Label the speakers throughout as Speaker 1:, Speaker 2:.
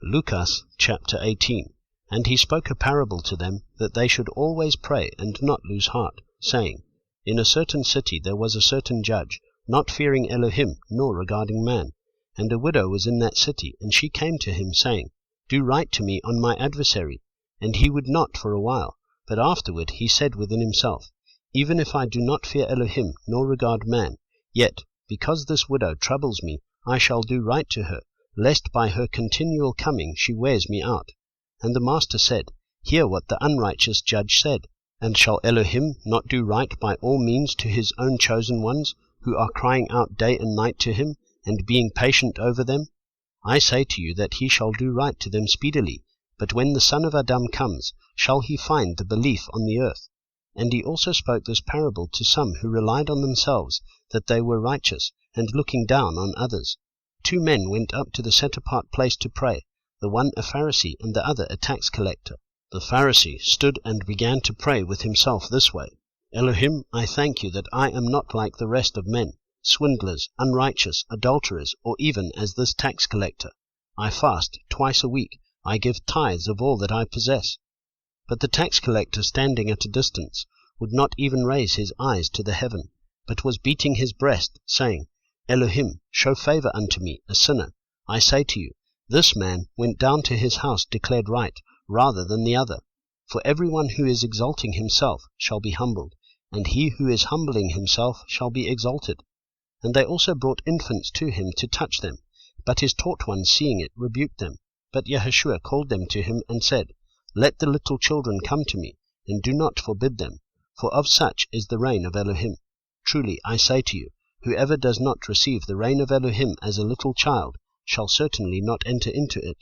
Speaker 1: Luqas chapter 18. And he spoke a parable to them, that they should always pray and not lose heart, saying, In a certain city there was a certain judge, not fearing Elohim, nor regarding man. And a widow was in that city, and she came to him, saying, Do right to me on my adversary. And he would not for a while, but afterward he said within himself, Even if I do not fear Elohim, nor regard man, yet, because this widow troubles me, I shall do right to her, lest by her continual coming she wears me out. And the master said, Hear what the unrighteous judge said. And shall Elohim not do right by all means to his own chosen ones, who are crying out day and night to him, and being patient over them? I say to you that he shall do right to them speedily. But when the Son of Adam comes, shall he find the belief on the earth? And he also spoke this parable to some who relied on themselves, that they were righteous, and looking down on others. 2 men went up to the set-apart place to pray, the one a Pharisee and the other a tax collector. The Pharisee stood and began to pray with himself this way, Elohim, I thank you that I am not like the rest of men, swindlers, unrighteous, adulterers, or even as this tax collector. I fast twice a week, I give tithes of all that I possess. But the tax collector, standing at a distance, would not even raise his eyes to the heaven, but was beating his breast, saying, Elohim, show favor unto me, a sinner. I say to you, this man went down to his house declared right, rather than the other. For everyone who is exalting himself shall be humbled, and he who is humbling himself shall be exalted. And they also brought infants to him to touch them, but his taught ones, seeing it, rebuked them. But Yahushua called them to him, and said, Let the little children come to me, and do not forbid them, for of such is the reign of Elohim. Truly I say to you, whoever does not receive the reign of Elohim as a little child, shall certainly not enter into it.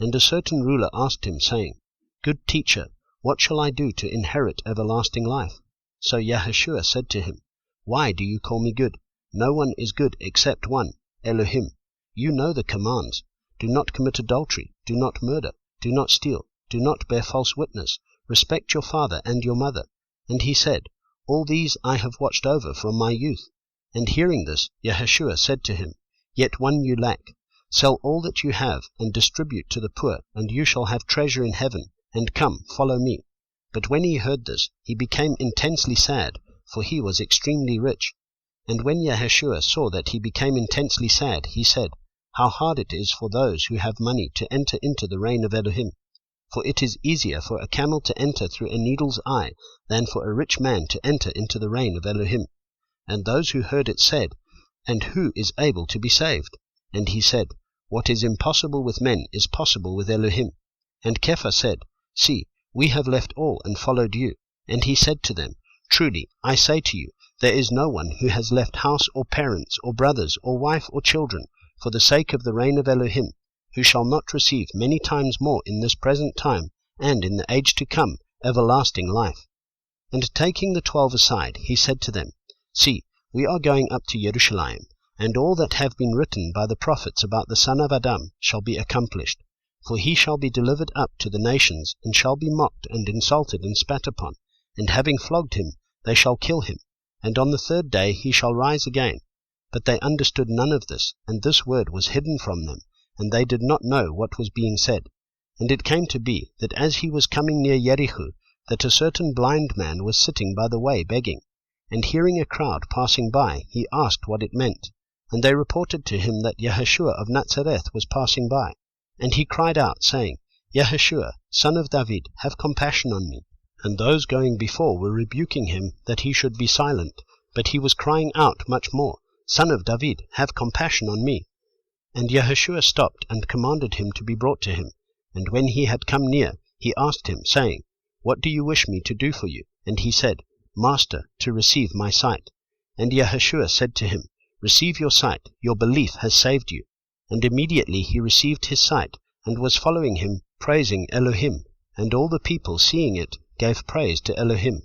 Speaker 1: And a certain ruler asked him, saying, Good teacher, what shall I do to inherit everlasting life? So Yahushua said to him, Why do you call me good? No one is good except one, Elohim. You know the commands. Do not commit adultery, do not murder, do not steal, do not bear false witness, respect your father and your mother. And he said, All these I have watched over from my youth. And hearing this, Yahushua said to him, Yet one you lack. Sell all that you have, and distribute to the poor, and you shall have treasure in heaven, and come, follow me. But when he heard this, he became intensely sad, for he was extremely rich. And when Yahushua saw that he became intensely sad, he said, How hard it is for those who have money to enter into the reign of Elohim. For it is easier for a camel to enter through a needle's eye, than for a rich man to enter into the reign of Elohim. And those who heard it said, And who is able to be saved? And he said, What is impossible with men is possible with Elohim. And Kepha said, See, we have left all and followed you. And he said to them, Truly, I say to you, there is no one who has left house or parents or brothers or wife or children, for the sake of the reign of Elohim, who shall not receive many times more in this present time, and in the age to come, everlasting life. And taking the 12 aside, he said to them, See, we are going up to Jerusalem, and all that have been written by the prophets about the Son of Adam shall be accomplished. For he shall be delivered up to the nations, and shall be mocked and insulted and spat upon, and having flogged him, they shall kill him. And on the 3rd day he shall rise again. But they understood none of this, and this word was hidden from them, and they did not know what was being said. And it came to be, that as he was coming near Jericho, that a certain blind man was sitting by the way begging. And hearing a crowd passing by, he asked what it meant. And they reported to him that Yahushua of Nazareth was passing by. And he cried out, saying, Yahushua, son of David, have compassion on me. And those going before were rebuking him that he should be silent. But he was crying out much more, Son of David, have compassion on me. And Yahushua stopped and commanded him to be brought to him. And when he had come near, he asked him, saying, What do you wish me to do for you? And he said, Master, to receive my sight. And Yahushua said to him, Receive your sight, your belief has saved you. And immediately he received his sight, and was following him, praising Elohim. And all the people, seeing it, gave praise to Elohim.